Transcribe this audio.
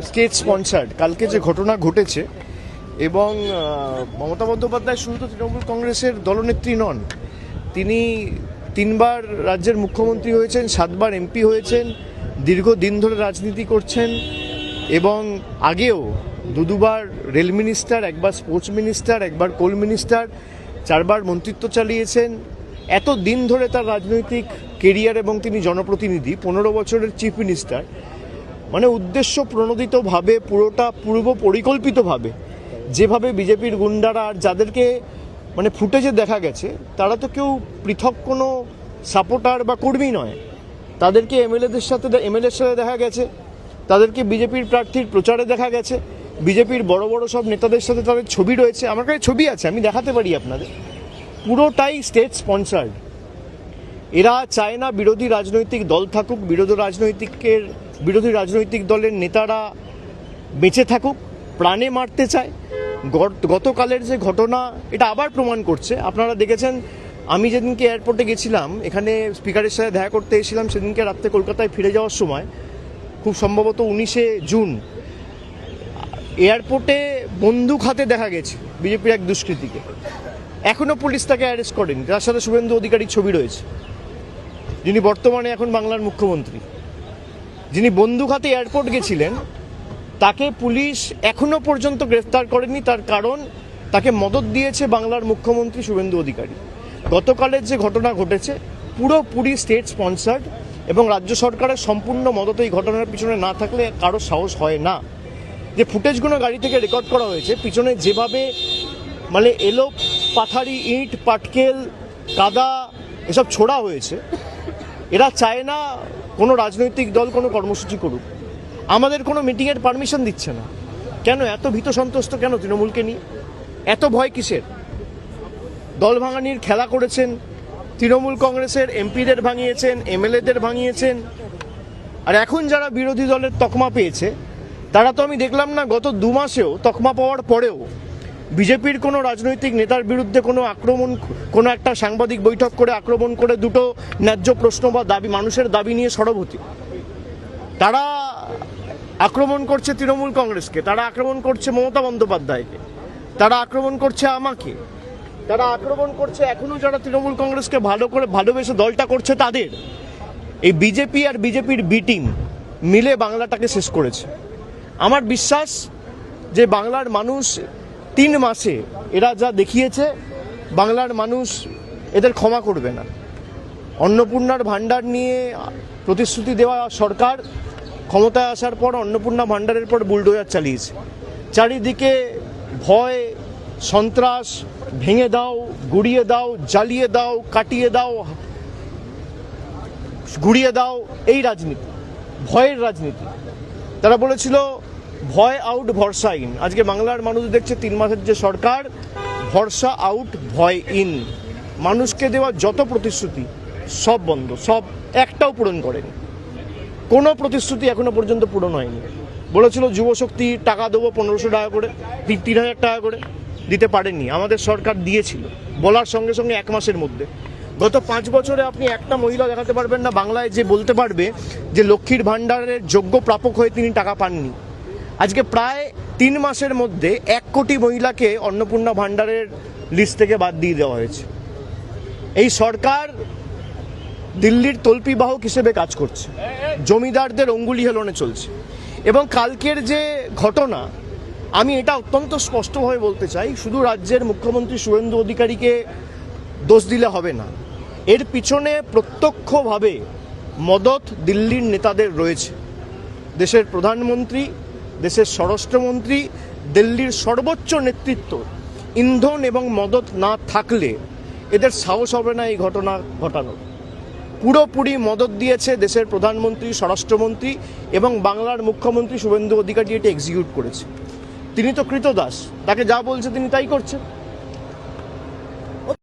State sponsored কালকে যে ঘটনা ঘটেছে, এবং মমতা বন্দ্যোপাধ্যায় শুধু তো তৃণমূল কংগ্রেসের দলনেত্রী নন, তিনি 3বার রাজ্যের মুখ্যমন্ত্রী হয়েছেন, 7বার এমপি হয়েছেন, দীর্ঘদিন ধরে রাজনীতি করছেন, এবং আগেও দুবার রেল মিনিস্টার, একবার স্পোর্টস মিনিস্টার, একবার কোল মিনিস্টার, 4বার মন্ত্রিত্ব চালিয়েছেন। এত দিন ধরে তার রাজনৈতিক কেরিয়ার, এবং তিনি জনপ্রতিনিধি, 15 বছরের চিফ মিনিস্টার। মানে উদ্দেশ্য প্রণোদিতভাবে, পুরোটা পূর্ব পরিকল্পিতভাবে যেভাবে বিজেপির গুন্ডারা, আর যাদেরকে মানে ফুটেজে দেখা গেছে, তারা তো কেউ পৃথক কোনো সাপোর্টার বা কর্মী নয়, তাদেরকে এমএলএর সাথে দেখা গেছে, তাদেরকে বিজেপির প্রার্থীর প্রচারে দেখা গেছে, বিজেপির বড় বড় সব নেতাদের সাথে তাদের ছবি রয়েছে, আমার কাছে ছবি আছে, আমি দেখাতে পারি আপনাদের। পুরোটাই স্টেট স্পন্সার্ড। এরা চায় না বিরোধী রাজনৈতিক দল থাকুক, বিরোধী রাজনৈতিক দলের নেতারা বেঁচে থাকুক, প্রাণে মারতে চায়। গতকালের যে ঘটনা এটা আবার প্রমাণ করছে। আপনারা দেখেছেন, আমি যেদিনকে এয়ারপোর্টে গেছিলাম, এখানে স্পিকারের সাথে দেখা করতে এসেছিলাম, সেদিনকে রাত্রে কলকাতায় ফিরে যাওয়ার সময়, খুব সম্ভবত 19শে জুন, এয়ারপোর্টে বন্দুক হাতে দেখা গেছে বিজেপির এক দুষ্কৃতীকে। এখনও পুলিশ তাকে অ্যারেস্ট করেনি। তার সাথে শুভেন্দু অধিকারীর ছবি রয়েছে, যিনি বর্তমানে এখন বাংলার মুখ্যমন্ত্রী। যিনি বন্দুক হাতে এয়ারপোর্ট গেছিলেন, তাকে পুলিশ এখনো পর্যন্ত গ্রেফতার করেনি। তার কারণ, তাকে মদত দিয়েছে বাংলার মুখ্যমন্ত্রী শুভেন্দু অধিকারী। গতকালের যে ঘটনা ঘটেছে পুরোপুরি স্টেট স্পন্সার্ড, এবং রাজ্য সরকারের সম্পূর্ণ মদত এই ঘটনার পিছনে না থাকলে কারো সাহস হয় না। যে ফুটেজগুলো গাড়ি থেকে রেকর্ড করা হয়েছে, পিছনে যেভাবে মানে এলো পাথারি, ইট, পাটকেল, কাদা এসব ছোড়া হয়েছে, এরা চায় না কোনো রাজনৈতিক দল কোনো কর্মসূচি করুক। আমাদের কোনো মিটিংয়ের পারমিশন দিচ্ছে না। কেন এত ভীত সন্ত্রস্ত কেন তৃণমূলকে নিয়ে? এত ভয় কিসের? দল ভাঙানির খেলা করেছেন, তৃণমূল কংগ্রেসের এমপিদের ভাঙিয়েছেন, এমএলএদের ভাঙিয়েছেন। আর এখন যারা বিরোধী দলের তকমা পেয়েছে, তারা তো আমি দেখলাম না গত 2 মাসেও, তকমা পাওয়ার পরেও বিজেপির কোনো রাজনৈতিক নেতার বিরুদ্ধে কোনো আক্রমণ, কোনো একটা সাংবাদিক বৈঠক করে আক্রমণ করে দুটো ন্যায্য প্রশ্ন বা দাবি, মানুষের দাবি নিয়ে সরব হতে। তারা আক্রমণ করছে তৃণমূল কংগ্রেসকে, তারা আক্রমণ করছে মমতা বন্দ্যোপাধ্যায়কে, তারা আক্রমণ করছে আমাকে, তারা আক্রমণ করছে এখনো যারা তৃণমূল কংগ্রেসকে ভালোবেসে দলটা করছে তাদের। এই বিজেপি আর বিজেপির বি টিম মিলে বাংলাটাকে শেষ করেছে। আমার বিশ্বাস যে বাংলার মানুষ 3 মাসে এরা যা দেখিয়েছে, বাংলার মানুষ এদের ক্ষমা করবে না। অন্নপূর্ণার ভাণ্ডার নিয়ে প্রতিশ্রুতি দেওয়া সরকার ক্ষমতায় আসার পর অন্নপূর্ণা ভাণ্ডারের পর বুলডোজার চালিয়েছে। চারিদিকে ভয়, সন্ত্রাস, ভেঙে দাও, গুড়িয়ে দাও, জ্বালিয়ে দাও, কাটিয়ে দাও, গুড়িয়ে দাও, এই রাজনীতি, ভয়ের রাজনীতি। তারা বলেছিল ভয় আউট, ভরসা ইন। আজকে বাংলার মানুষ দেখছে 3 মাসের যে সরকার, ভরসা আউট, ভয় ইন। মানুষকে দেওয়া যত প্রতিশ্রুতি সব বন্ধ, সব একটাও পূরণ করেনি। কোনো প্রতিশ্রুতি এখনো পর্যন্ত পূরণ হয়নি। বলেছিল যুবশক্তি টাকা দেবো 1500 টাকা করে, 3000 টাকা করে, দিতে পারেননি। আমাদের সরকার দিয়েছিল বলার সঙ্গে সঙ্গে 1 মাসের মধ্যে। গত 5 বছরে আপনি একটা মহিলা দেখাতে পারবেন না বাংলায় যে বলতে পারবে যে লক্ষ্মীর ভাণ্ডারের যোগ্য প্রাপক হয়ে তিনি টাকা পাননি। আজকে প্রায় 3 মাসের মধ্যে 1 কোটি মহিলাকে অন্নপূর্ণা ভাণ্ডারের লিস্ট থেকে বাদ দিয়ে দেওয়া হয়েছে। এই সরকার দিল্লির তল্পিবাহক হিসেবে কাজ করছে, জমিদারদের অঙ্গুলি হেলনে চলছে। এবং কালকের যে ঘটনা, আমি এটা অত্যন্ত স্পষ্টভাবে বলতে চাই, শুধু রাজ্যের মুখ্যমন্ত্রী শুভেন্দু অধিকারীকে দোষ দিলে হবে না। এর পিছনে প্রত্যক্ষভাবে মদত দিল্লির নেতাদের রয়েছে। দেশের প্রধানমন্ত্রী, দেশের স্বরাষ্ট্রমন্ত্রী, দিল্লির সর্বোচ্চ নেতৃত্ব ইন্ধন এবং মদত না থাকলে এদের সাহস হবে না এই ঘটনা ঘটানোর। পুরোপুরি মদত দিয়েছে দেশের প্রধানমন্ত্রী, স্বরাষ্ট্রমন্ত্রী এবং বাংলার মুখ্যমন্ত্রী শুভেন্দু অধিকারী। এটা এক্সিকিউট করেছে। তিনি তো কৃতদাস, তাকে যা বলছে তিনি তাই করছেন।